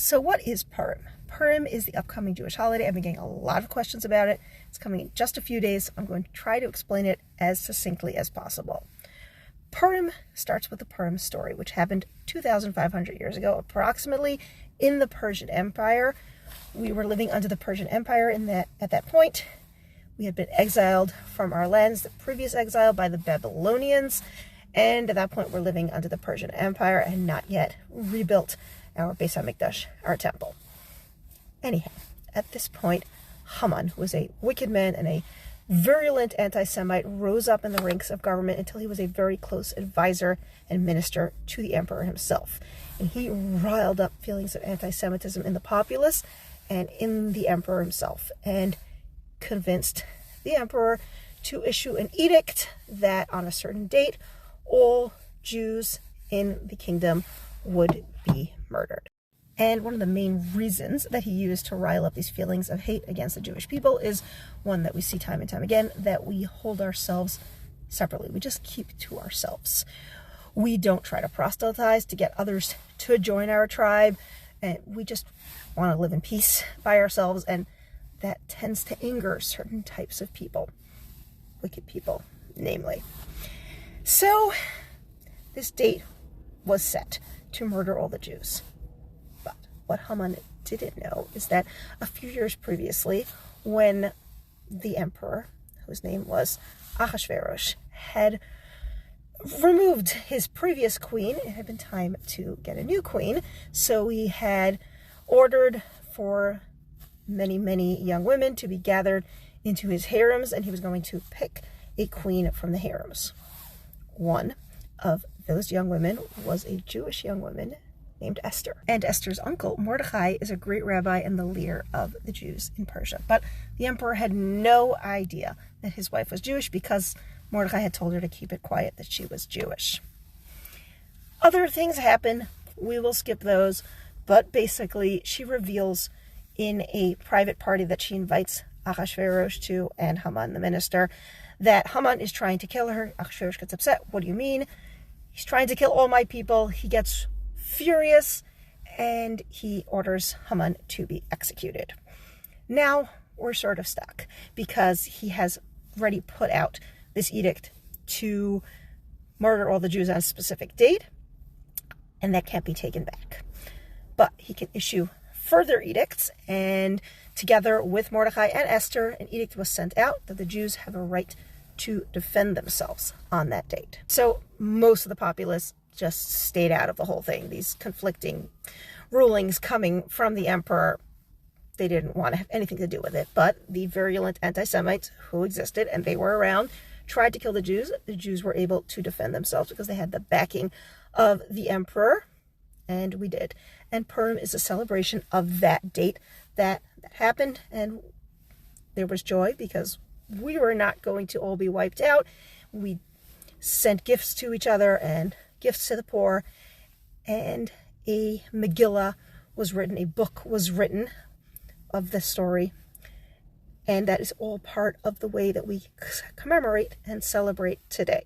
So what is Purim? Purim is the upcoming Jewish holiday. I've been getting a lot of questions about it. It's coming in just a few days. I'm going to try to explain it as succinctly as possible. Purim starts with the Purim story, which happened 2,500 years ago, approximately, in the Persian Empire. We were living under the Persian Empire at that point. We had been exiled from our lands, the previous exile by the Babylonians, and at that point we're living under the Persian Empire and not yet rebuilt our Beis HaMikdash, our temple. Anyhow, at this point, Haman, who was a wicked man and a virulent anti-Semite, rose up in the ranks of government until he was a very close advisor and minister to the emperor himself. And he riled up feelings of anti-Semitism in the populace and in the emperor himself, and convinced the emperor to issue an edict that on a certain date, all Jews in the kingdom would be murdered. And one of the main reasons that he used to rile up these feelings of hate against the Jewish people is one that we see time and time again, that we hold ourselves separately. We just keep to ourselves. We don't try to proselytize to get others to join our tribe, and we just want to live in peace by ourselves, and that tends to anger certain types of people, wicked people, namely. So this date was set to murder all the Jews. But what Haman didn't know is that a few years previously, when the emperor, whose name was Ahasuerus, had removed his previous queen, it had been time to get a new queen, so he had ordered for many, many young women to be gathered into his harems, and he was going to pick a queen from the harems. One of those young women was a Jewish young woman named Esther. And Esther's uncle, Mordechai, is a great rabbi and the leader of the Jews in Persia. But the emperor had no idea that his wife was Jewish because Mordechai had told her to keep it quiet that she was Jewish. Other things happen. We will skip those. But basically, she reveals in a private party that she invites Ahasuerus to and Haman, the minister, that Haman is trying to kill her. Ahasuerus gets upset. What do you mean? He's trying to kill all my people. He gets furious and he orders Haman to be executed. Now we're sort of stuck because he has already put out this edict to murder all the Jews on a specific date, and that can't be taken back. But he can issue further edicts, and together with Mordechai and Esther, an edict was sent out that the Jews have a right to defend themselves on that date. So most of the populace just stayed out of the whole thing. These conflicting rulings coming from the emperor, they didn't want to have anything to do with it. But the virulent anti-Semites who existed, and they were around, tried to kill the Jews. The Jews were able to defend themselves because they had the backing of the emperor, and we did. And Purim is a celebration of that date that happened, and there was joy because we were not going to all be wiped out. We sent gifts to each other and gifts to the poor, and a Megillah was written, a book was written of the story, and that is all part of the way that we commemorate and celebrate today.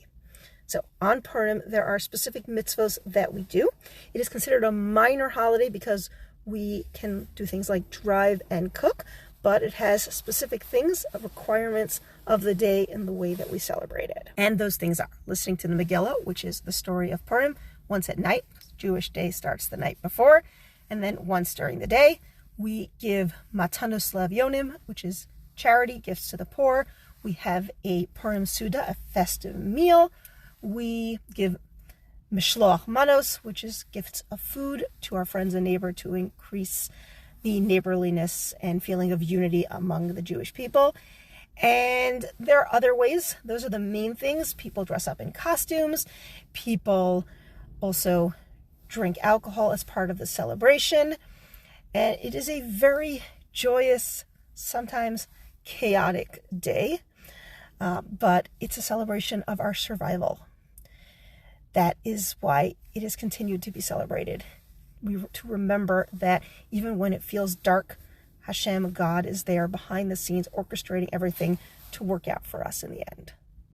So on Purim, there are specific mitzvos that we do. It is considered a minor holiday because we can do things like drive and cook, but it has specific things, requirements of the day and the way that we celebrate it. And those things are listening to the Megillah, which is the story of Purim, once at night. Jewish day starts the night before, and then once during the day. We give Matanos L'Avyonim, which is charity, gifts to the poor. We have a Purim Suda, a festive meal. We give Mishloach Manos, which is gifts of food to our friends and neighbor to increase the neighborliness and feeling of unity among the Jewish people. And there are other ways. Those are the main things. People dress up in costumes. People also drink alcohol as part of the celebration. And it is a very joyous, sometimes chaotic day, but it's a celebration of our survival. That is why it is continued to be celebrated. To remember that even when it feels dark, Hashem, God, is there behind the scenes orchestrating everything to work out for us in the end.